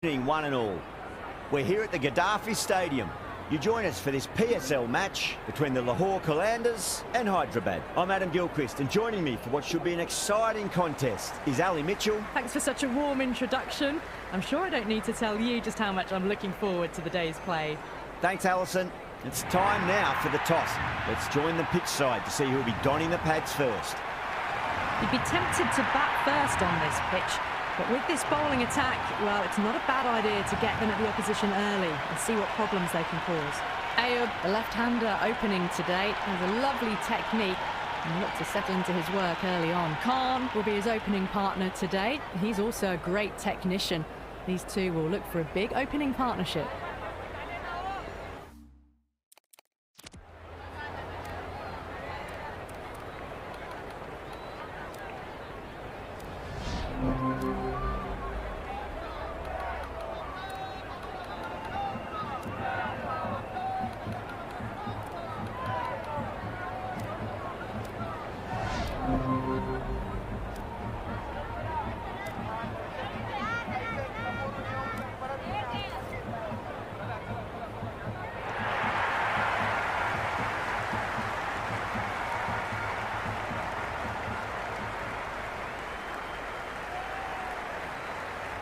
One and all. We're here at the Gaddafi Stadium. You join us for this PSL match between the Lahore Qalandars and Hyderabad. I'm Adam Gilchrist, and joining me for what should be an exciting contest is Ali Mitchell. Thanks for such a warm introduction. I'm sure I don't need to tell you just how much I'm looking forward to the day's play. Thanks, Alison. It's time now for the toss. Let's join the pitch side to see who'll be donning the pads first. You'd be tempted to bat first on this pitch. But with this bowling attack, well, it's not a bad idea to get them at the opposition early and see what problems they can cause. Ayub, the left-hander opening today, has a lovely technique and looked to settle into his work early on. Khan will be his opening partner today. He's also a great technician. These two will look for a big opening partnership.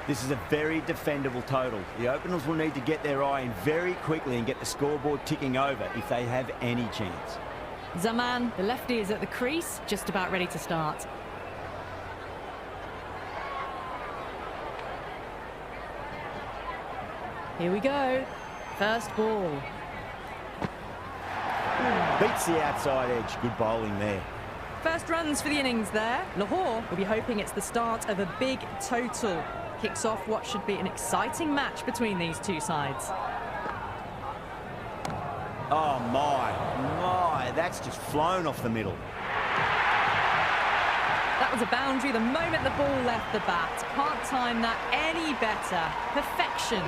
This is a very defendable total. The openers will need to get their eye in very quickly and get the scoreboard ticking over if they have any chance. Zaman, the lefty, is at the crease, just about ready to start. Here we go. First ball. Beats the outside edge. Good bowling there. First runs for the innings there. Lahore will be hoping it's the start of a big total. Kicks off what should be an exciting match between these two sides. Oh my, that's just flown off the middle. That was a boundary the moment the ball left the bat. Can't time that any better. Perfection.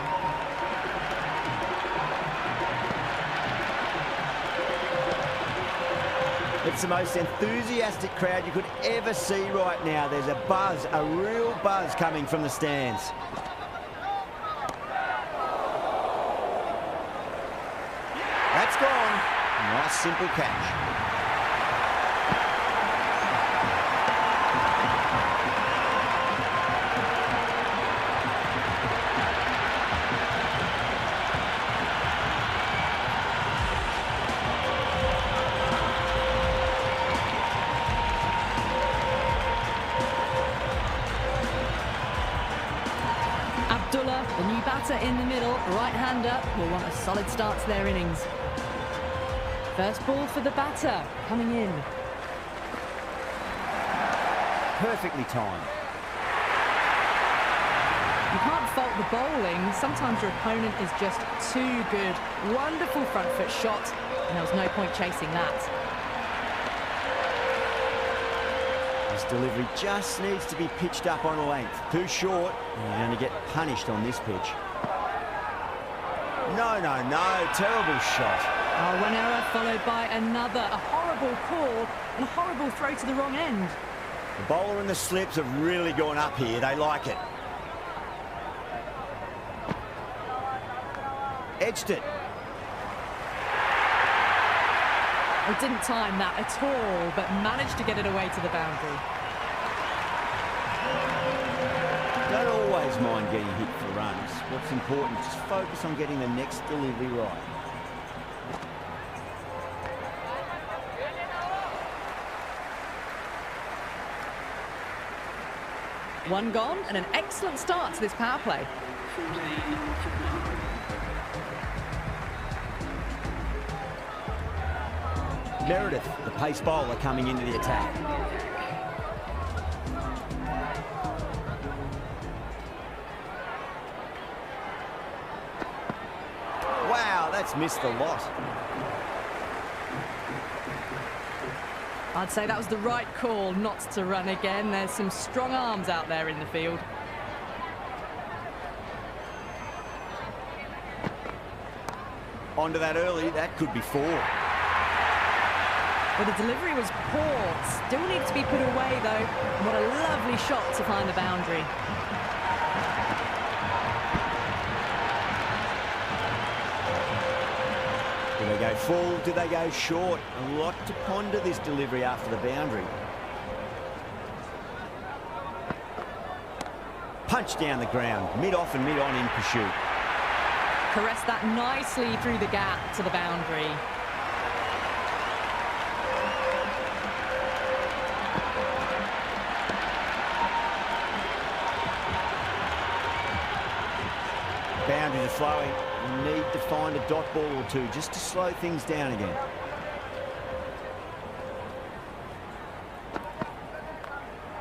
It's the most enthusiastic crowd you could ever see right now. There's a buzz, a real buzz coming from the stands. That's gone. Nice simple catch. The new batter in the middle, right-hander, will want a solid start to their innings. First ball for the batter, coming in. Perfectly timed. You can't fault the bowling. Sometimes your opponent is just too good. Wonderful front foot shot, and there was no point chasing that. Delivery just needs to be pitched up on a length. Too short, and you're going to get punished on this pitch. No, terrible shot. Oh, one error followed by another. A horrible call and a horrible throw to the wrong end. The bowler and the slips have really gone up here. They like it. Edged it. He didn't time that at all, but managed to get it away to the boundary. Don't always mind getting hit for runs. What's important is just focus on getting the next delivery right. One gone and an excellent start to this power play. Meredith, the pace bowler, coming into the attack. Wow, that's missed a lot. I'd say that was the right call not to run again. There's some strong arms out there in the field. Onto that early, that could be 4. Well, the delivery was poor. Still needs to be put away, though. And what a lovely shot to find the boundary. Do they go full? Do they go short? A lot to ponder this delivery after the boundary. Punch down the ground, mid-off and mid-on in pursuit. Caressed that nicely through the gap to the boundary. Boundaries are flowing. You need to find a dot ball or two just to slow things down again.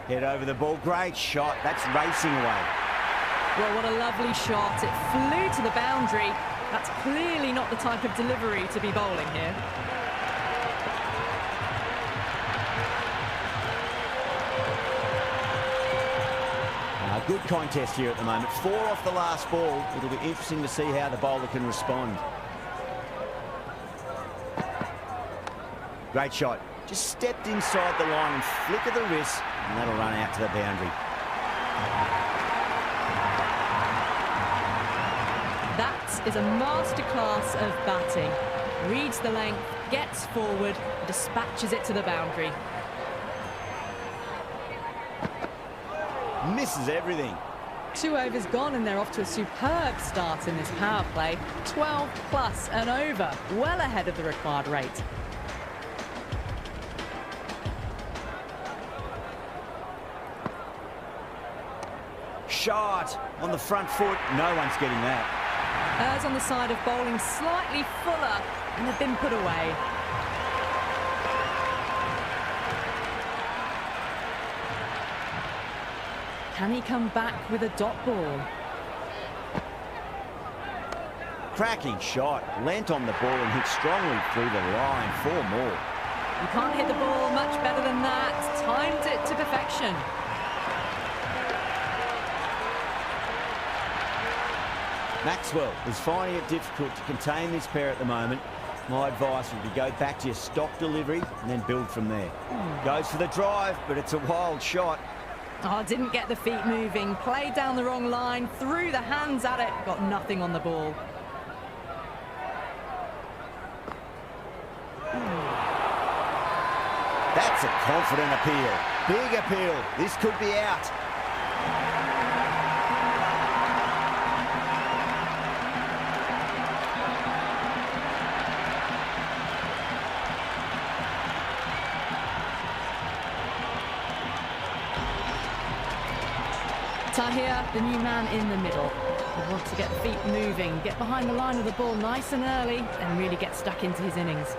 Head over the ball. Great shot. That's racing away. Well, what a lovely shot. It flew to the boundary. That's clearly not the type of delivery to be bowling here. Good contest here at the moment. 4 off the last ball. It'll be interesting to see how the bowler can respond. Great shot. Just stepped inside the line and flick of the wrist, and that'll run out to the boundary. That is a masterclass of batting. Reads the length, gets forward, dispatches it to the boundary. Misses everything. 2 overs gone and they're off to a superb start in this power play. 12 plus and over, well ahead of the required rate. Shot on the front foot. No one's getting that. Errs on the side of bowling slightly fuller and have been put away. Can he come back with a dot ball? Cracking shot. Leant on the ball and hit strongly through the line. 4 more. You can't hit the ball much better than that. Timed it to perfection. Maxwell is finding it difficult to contain this pair at the moment. My advice would be go back to your stock delivery and then build from there. Goes for the drive, but it's a wild shot. Oh, didn't get the feet moving, played down the wrong line, threw the hands at it, got nothing on the ball. That's a confident appeal. Big appeal. This could be out. Tahir, the new man in the middle. He wants to get the feet moving, get behind the line of the ball nice and early, and really get stuck into his innings.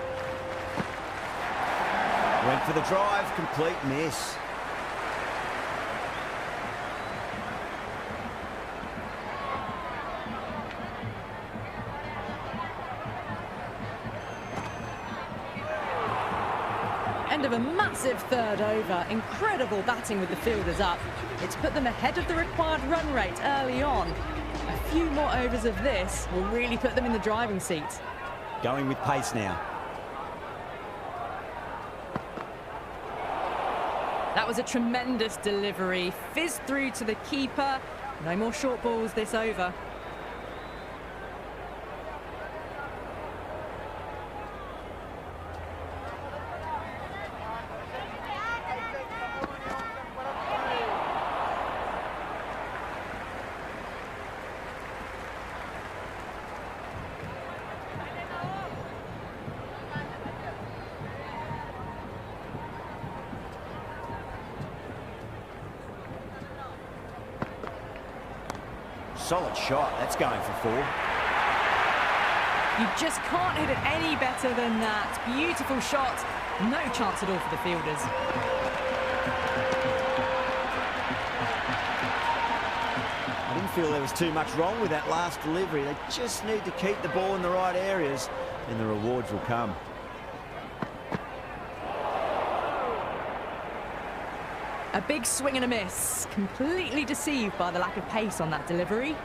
Went for the drive, complete miss. End of a massive third over. Incredible batting with the fielders up. It's put them ahead of the required run rate early on. A few more overs of this will really put them in the driving seat. Going with pace now. That was a tremendous delivery. Fizzed through to the keeper. No more short balls this over. Solid shot. That's going for 4. You just can't hit it any better than that. Beautiful shot. No chance at all for the fielders. I didn't feel there was too much wrong with that last delivery. They just need to keep the ball in the right areas and the rewards will come. A big swing and a miss. Completely deceived by the lack of pace on that delivery.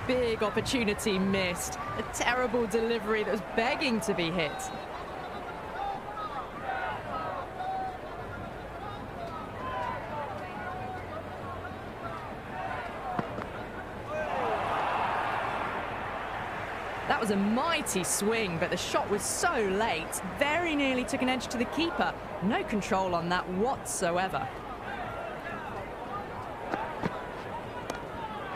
Big opportunity missed. A terrible delivery that was begging to be hit. was a mighty swing, but the shot was so late. Very nearly took an edge to the keeper. No control on that whatsoever.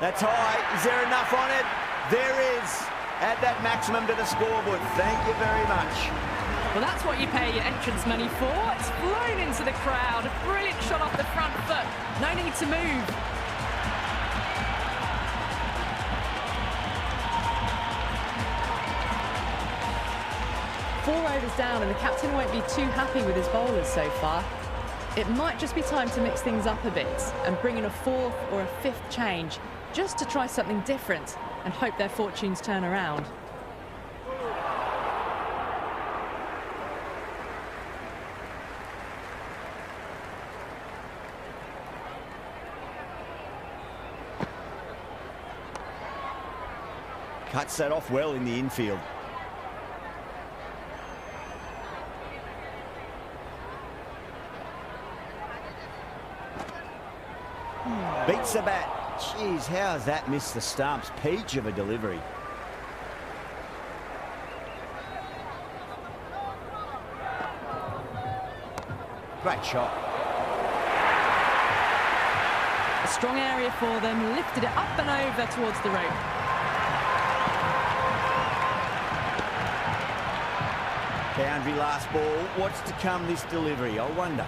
That's high. Is there enough on it? There is. Add that maximum to the scoreboard. Thank you very much. Well, that's what you pay your entrance money for. It's flown into the crowd. A brilliant shot off the front foot. No need to move. Four overs down, and the captain won't be too happy with his bowlers so far. It might just be time to mix things up a bit and bring in a fourth or a fifth change, just to try something different and hope their fortunes turn around. Cuts that off well in the infield. Beats the bat. Jeez, how has that missed the stumps? Peach of a delivery. Great shot. A strong area for them, lifted it up and over towards the rope. Boundary last ball. What's to come this delivery? I wonder.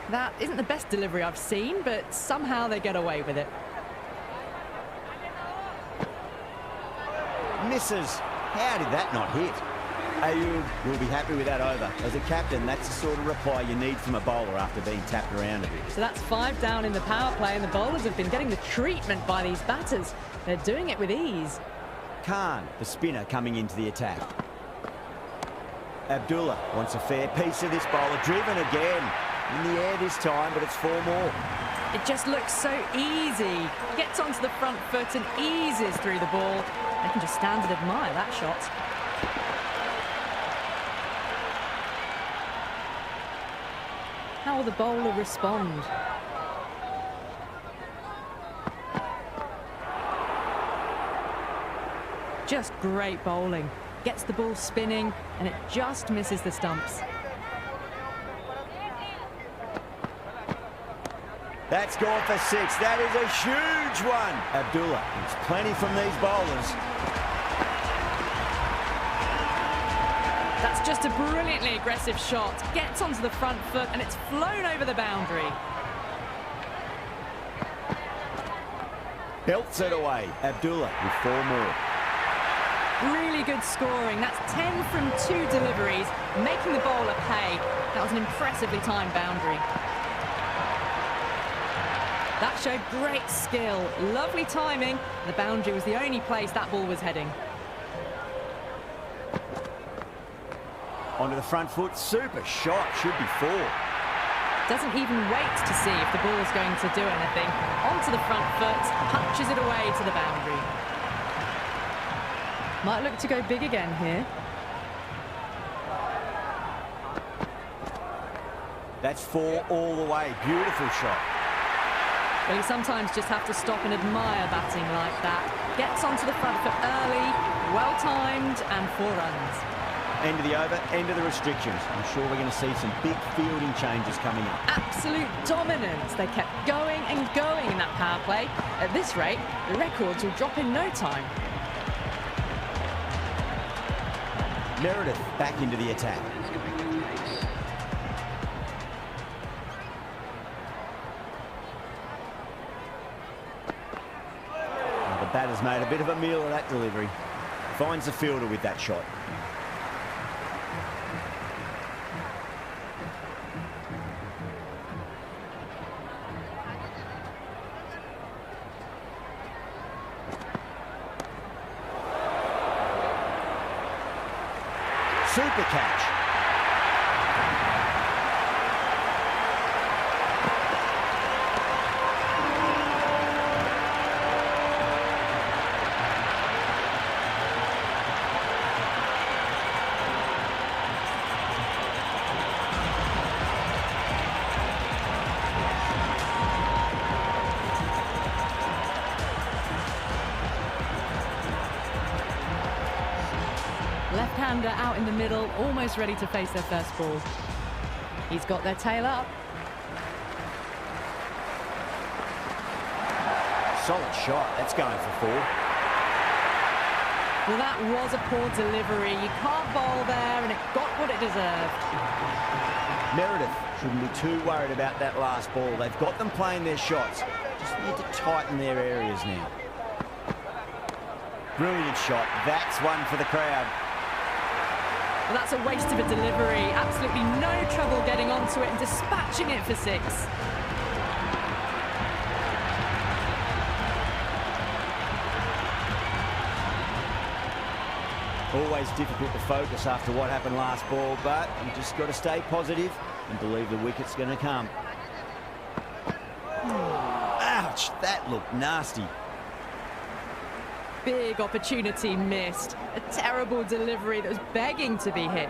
That isn't the best delivery I've seen, but somehow they get away with it. Misses. How did that not hit? Ayub will be happy with that over. As a captain, that's the sort of reply you need from a bowler after being tapped around a bit. So that's 5 down in the power play, and the bowlers have been getting the treatment by these batters. They're doing it with ease. Khan, the spinner, coming into the attack. Abdullah wants a fair piece of this bowler. Driven again. In the air this time, but it's 4 more. It just looks so easy. Gets onto the front foot and eases through the ball. They can just stand and admire that shot. How will the bowler respond? Just great bowling. Gets the ball spinning, and it just misses the stumps. That's gone for 6. That is a huge one. Abdullah gets plenty from these bowlers. That's just a brilliantly aggressive shot. Gets onto the front foot and it's flown over the boundary. Belts it away. Abdullah with 4 more. Really good scoring. That's 10 from 2 deliveries, making the bowler pay. That was an impressively timed boundary. That showed great skill, lovely timing. The boundary was the only place that ball was heading. Onto the front foot, super shot, should be 4. Doesn't even wait to see if the ball's going to do anything. Onto the front foot, punches it away to the boundary. Might look to go big again here. That's 4 all the way, beautiful shot. Well, you sometimes just have to stop and admire batting like that. Gets onto the front foot early, well-timed, and 4 runs. End of the over, end of the restrictions. I'm sure we're going to see some big fielding changes coming up. Absolute dominance. They kept going and going in that power play. At this rate, the records will drop in no time. Meredith back into the attack. The batter's made a bit of a meal of that delivery. Finds the fielder with that shot. Super catch. right-hander out in the middle, almost ready to face their first ball. He's got their tail up. Solid shot. That's going for 4. Well, that was a poor delivery. You can't bowl there, and it got what it deserved. Meredith shouldn't be too worried about that last ball. They've got them playing their shots. Just need to tighten their areas now. Brilliant shot. That's one for the crowd. Well, that's a waste of a delivery. Absolutely no trouble getting onto it and dispatching it for 6. Always difficult to focus after what happened last ball, but you just got to stay positive and believe the wicket's going to come. Ouch, that looked nasty. Big opportunity missed. A terrible delivery that was begging to be hit.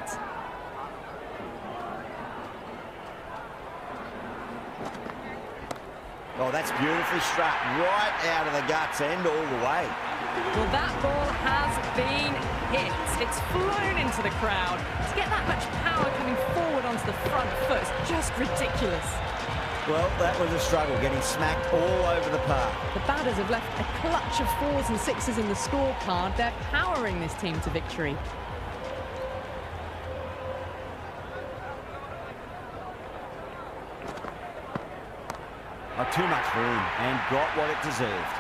Oh, that's beautifully struck right out of the guts end all the way. Well, that ball has been hit. It's flown into the crowd. To get that much power coming forward onto the front foot is just ridiculous. Well, that was a struggle, getting smacked all over the park. The batters have left a clutch of 4s and 6s in the scorecard. They're powering this team to victory. Oh, too much for him, and got what it deserved.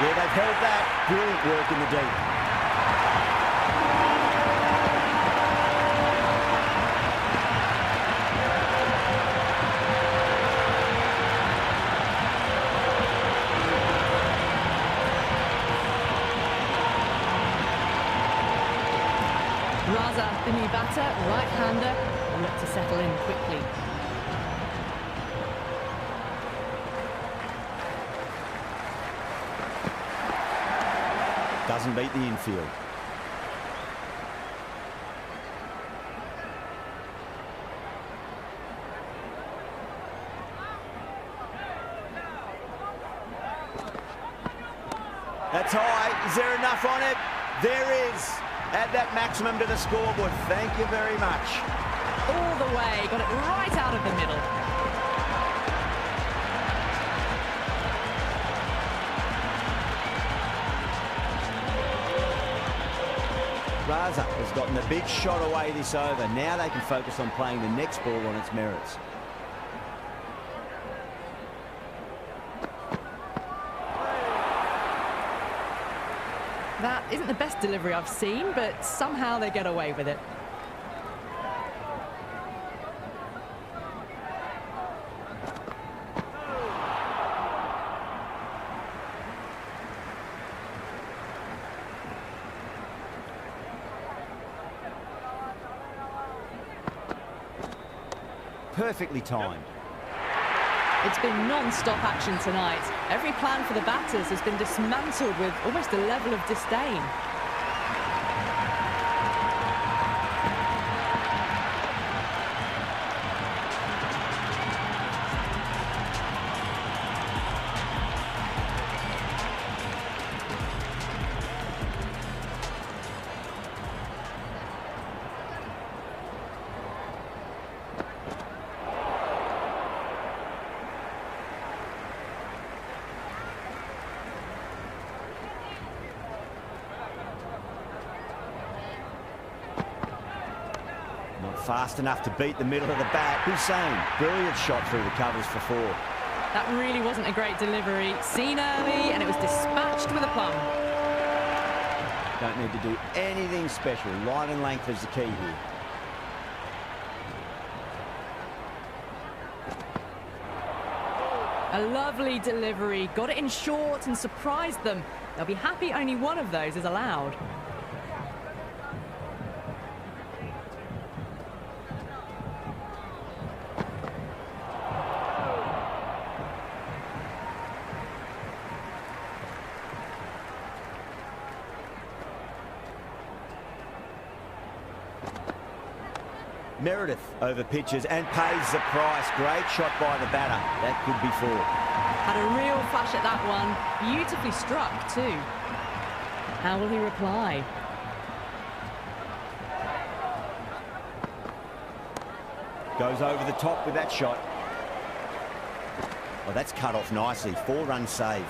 Yeah, they've held that. Brilliant work in the deep. Raza, the new batter, right-hander, will look to settle in quickly. Doesn't beat the infield. That's high. Is there enough on it? There is. Add that maximum to the scoreboard. Thank you very much. All the way. Got it right out of the middle. Raza has gotten the big shot away this over. Now they can focus on playing the next ball on its merits. That isn't the best delivery I've seen, but somehow they get away with it. Perfectly timed. It's been non-stop action tonight. Every plan for the batters has been dismantled with almost a level of disdain. Not fast enough to beat the middle of the bat. Hussain, brilliant shot through the covers for 4. That really wasn't a great delivery. Seen early, and it was dispatched with a plum. Don't need to do anything special. Line and length is the key here. A lovely delivery. Got it in short and surprised them. They'll be happy only one of those is allowed. Meredith over pitches and pays the price. Great shot by the batter. That could be 4. Had a real flash at that one. Beautifully struck too. How will he reply? Goes over the top with that shot. Well, that's cut off nicely. 4 runs saved.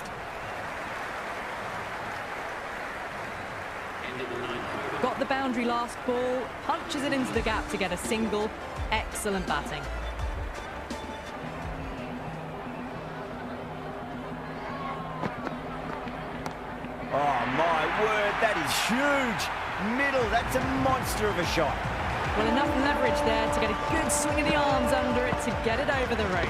Got the boundary last ball, punches it into the gap to get a single. Excellent batting. Oh, my word, that is huge. Middle, that's a monster of a shot. Well, enough leverage there to get a good swing of the arms under it to get it over the rope.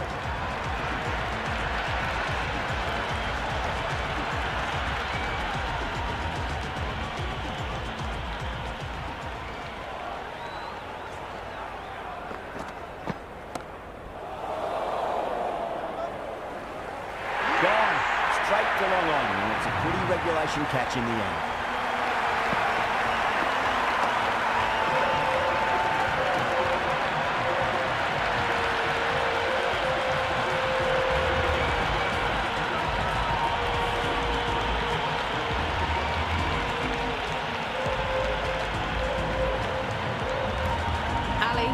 Gone, straight to long on, and it's a pretty regulation catch in the end.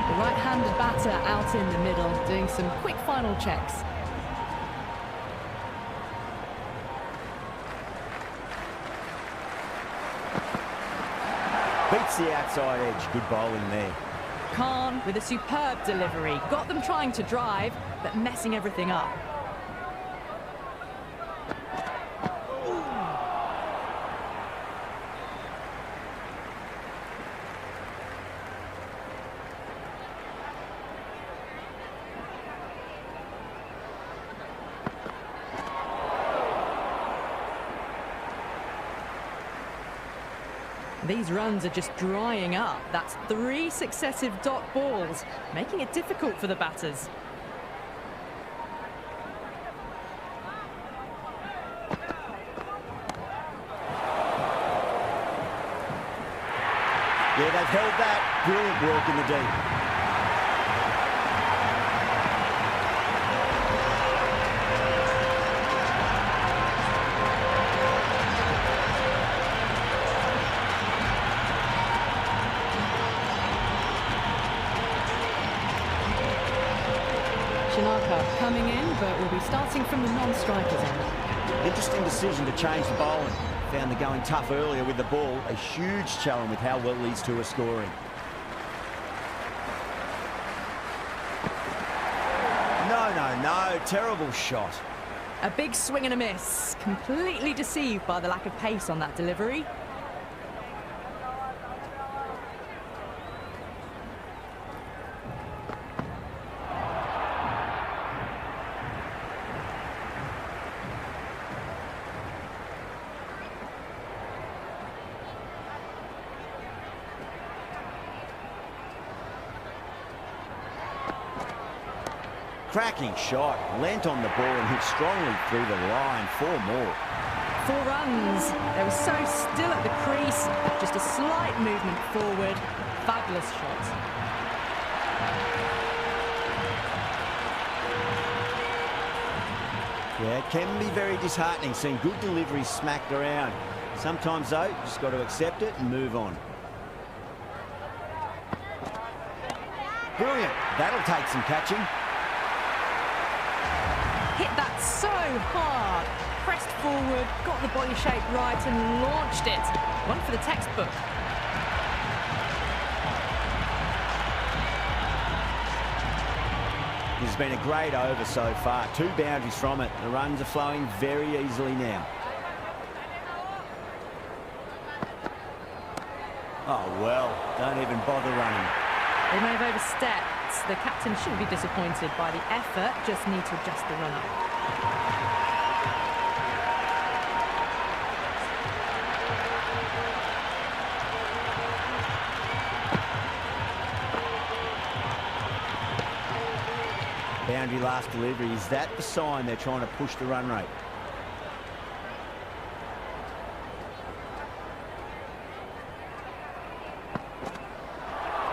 The right-handed batter out in the middle, doing some quick final checks. Beats the outside edge. Good bowling there. Khan with a superb delivery. Got them trying to drive, but messing everything up. These runs are just drying up. That's 3 successive dot balls, making it difficult for the batters. Yeah, they've held that. Brilliant work in the deep. Coming in, but we'll be starting from the non-strikers end. Interesting decision to change the bowling. Found the going tough earlier with the ball. A huge challenge with how well these two are scoring. No. Terrible shot. A big swing and a miss. Completely deceived by the lack of pace on that delivery. Cracking shot, leant on the ball and hit strongly through the line. 4 more. 4 runs. They were so still at the crease. Just a slight movement forward. Fabulous shot. Yeah, it can be very disheartening seeing good deliveries smacked around. Sometimes, though, you just got to accept it and move on. Brilliant. That'll take some catching. Hit that so hard. Pressed forward, got the body shape right and launched it. One for the textbook. This has been a great over so far. 2 boundaries from it. The runs are flowing very easily now. Oh, well, don't even bother running. They may have overstepped. The captain shouldn't be disappointed by the effort, just need to adjust the run-up. Boundary last delivery. Is that the sign they're trying to push the run rate?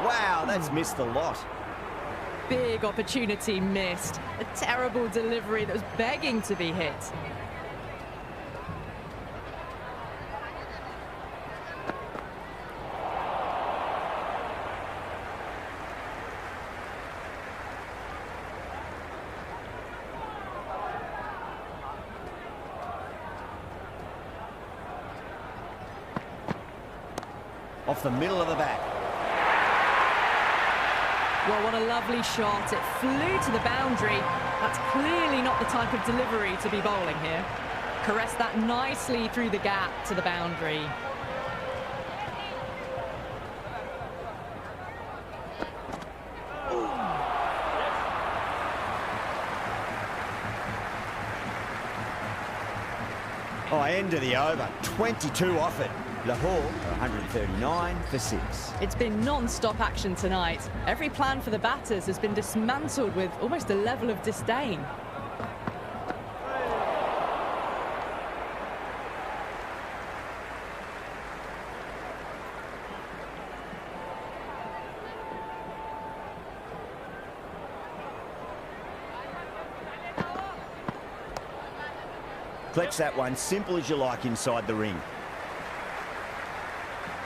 Wow, that's missed the lot. Big opportunity missed. A terrible delivery that was begging to be hit. off the middle of the bat. Well, what a lovely shot. It flew to the boundary. That's clearly not the type of delivery to be bowling here. Caressed that nicely through the gap to the boundary. Oh, end of the over. 22 off it. Lahore are 139 for 6. It's been non-stop action tonight. Every plan for the batters has been dismantled with almost a level of disdain. Flex that one, simple as you like inside the ring.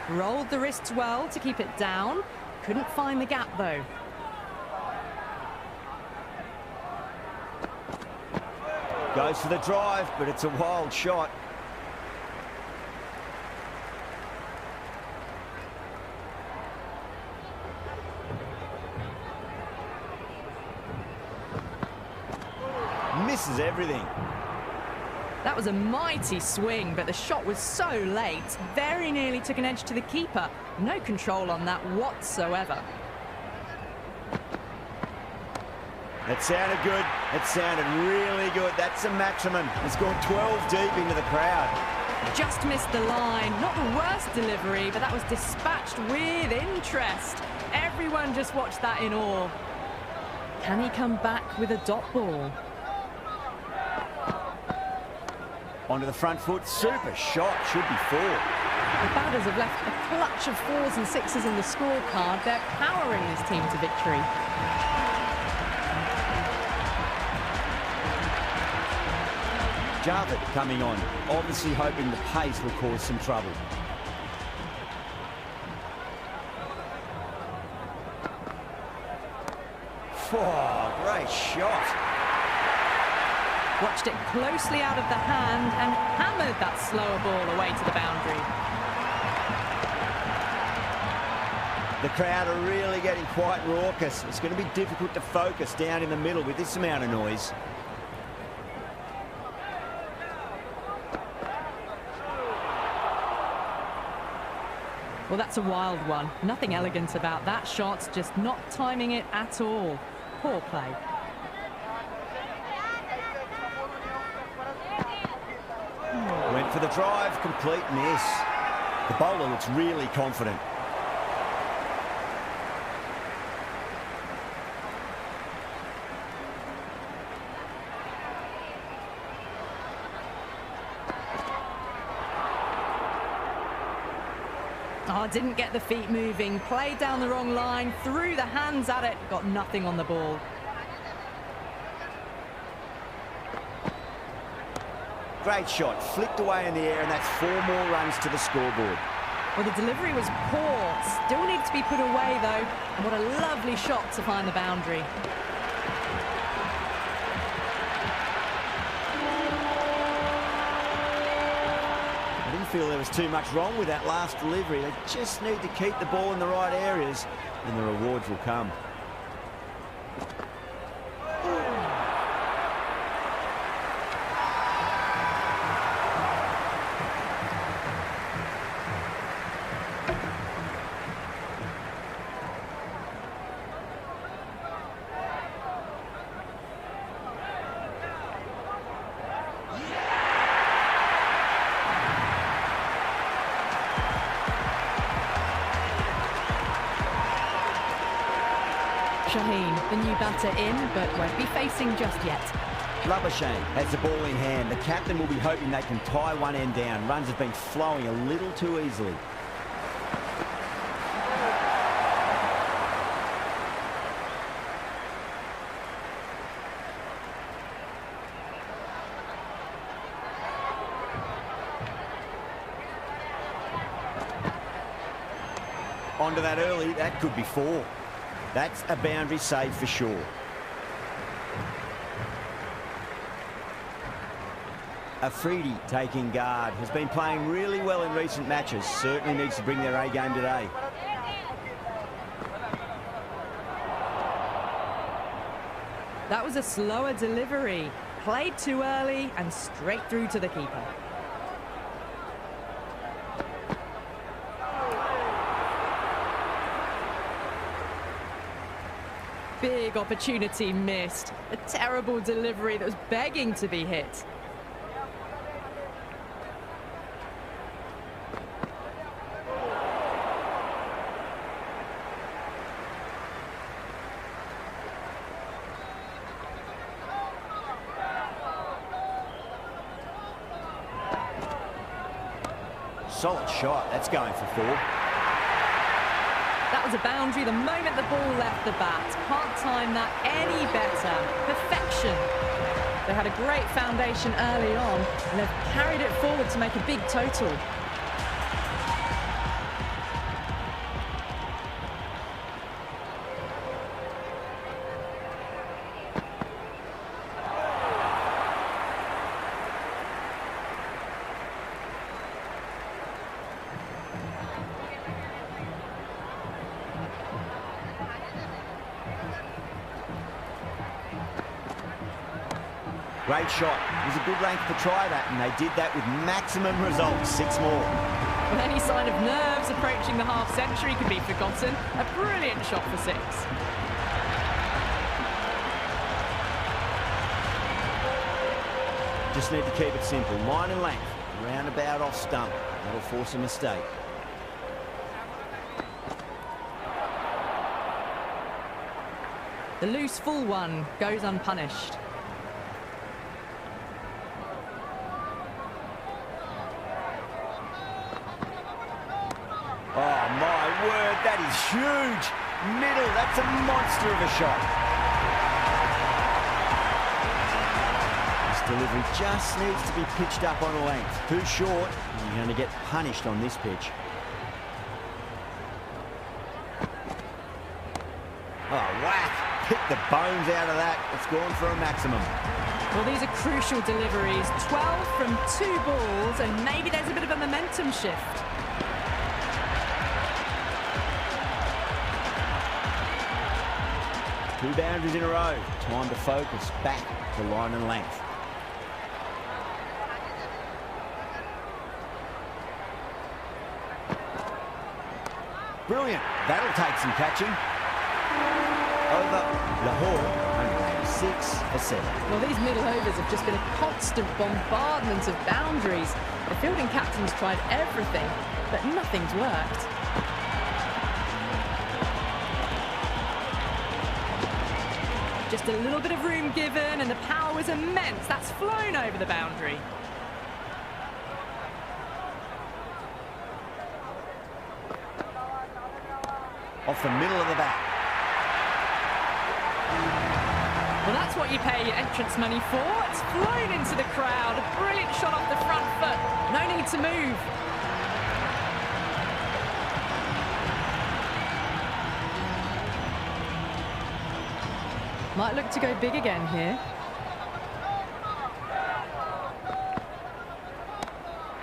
Rolled the wrists well to keep it down. Couldn't find the gap though. Goes for the drive, but it's a wild shot. Misses everything. That was a mighty swing, but the shot was so late. Very nearly took an edge to the keeper. No control on that whatsoever. That sounded good. It sounded really good. That's the maximum. It's gone 12 deep into the crowd. Just missed the line. Not the worst delivery, but that was dispatched with interest. Everyone just watched that in awe. Can he come back with a dot ball? Onto the front foot. Super shot. Should be 4. The batters have left a clutch of 4s and 6s in the scorecard. They're powering this team to victory. Javed coming on, obviously hoping the pace will cause some trouble. Oh, great shot. Watched it closely out of the hand and hammered that slower ball away to the boundary. The crowd are really getting quite raucous. It's going to be difficult to focus down in the middle with this amount of noise. Well, that's a wild one. Nothing elegant about that shot, just not timing it at all. Poor play. Went for the drive, complete miss. The bowler looks really confident. Oh, didn't get the feet moving, played down the wrong line, threw the hands at it, got nothing on the ball. Great shot, flicked away in the air, and that's 4 more runs to the scoreboard. Well, the delivery was poor, still needed to be put away though, and what a lovely shot to find the boundary. I didn't feel there was too much wrong with that last delivery. They just need to keep the ball in the right areas, and the rewards will come. Shaheen, the new batter in, but won't be facing just yet. Labuschagne has the ball in hand. The captain will be hoping they can tie one end down. Runs have been flowing a little too easily. Onto that early, that could be 4. That's a boundary save for sure. Afridi taking guard. Has been playing really well in recent matches. Certainly needs to bring their A game today. That was a slower delivery. Played too early and straight through to the keeper. Big opportunity missed. A terrible delivery that was begging to be hit. Solid shot. That's going for 4. That was a boundary the moment the ball left the bat. Can't time that any better. Perfection. They had a great foundation early on and they've carried it forward to make a big total. Great shot. It was a good length to try that, and they did that with maximum results. 6 more. Well, any sign of nerves approaching the half-century could be forgotten. A brilliant shot for 6. Just need to keep it simple. Line and length. Roundabout off stump. That'll force a mistake. The loose full one goes unpunished. Oh, my word, that is huge. Middle, that's a monster of a shot. This delivery just needs to be pitched up on a length. Too short, and you're going to get punished on this pitch. Oh, whack. Pick the bones out of that. It's gone for a maximum. Well, these are crucial deliveries. 12 from 2 balls, and maybe there's a bit of a momentum shift. Two boundaries in a row. Time to focus back to line and length. Brilliant. That'll take some catching. Over. Lahore, 186 for 7. Well, these middle overs have just been a constant bombardment of boundaries. The fielding captain's tried everything, but nothing's worked. Just a little bit of room given, and the power was immense. That's flown over the boundary. Off the middle of the bat. Well, that's what you pay your entrance money for. It's flown into the crowd. A brilliant shot off the front foot. No need to move. Might look to go big again here.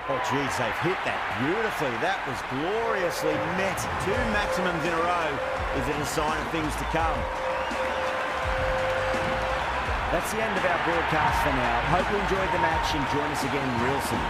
Oh, geez, they've hit that beautifully. That was gloriously met. 2 maximums in a row. Is it a sign of things to come? That's the end of our broadcast for now. Hope you enjoyed the match and join us again real soon.